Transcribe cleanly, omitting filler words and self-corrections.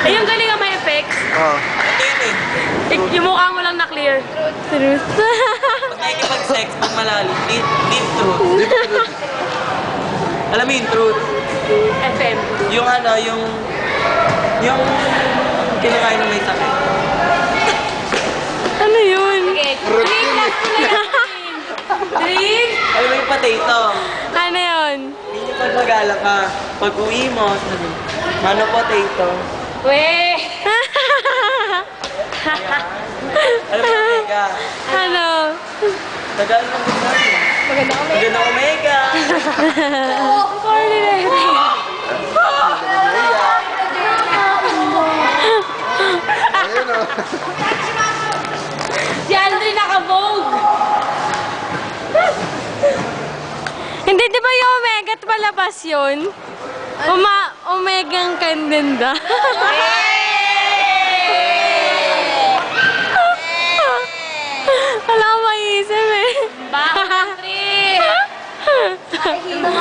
Ay, yung galing ang may effects. Oo. Ito yun eh. Yung mukha mo lang na clear. Truth. Pag nakikipag-sex, pag malalim, deep truth. Alam mo yung truth? FM. Yung ano, yung kinakain na may sakit. Ano yun? Routine. Drink? Alam mo yung potato? Ano yun? Hindi yung pag magala ka, pag uwi mo, sabi, ano potato? Weh! Alam mo omega? Ano? Tagalog ng gusto natin. Maganda omega! Corny na yun. Ayun o. Si Andre naka-vogue. Hindi, di ba yung Omega at palabas yun? Omegang kandenda. Wala akong maisip eh. Bakit, Andre?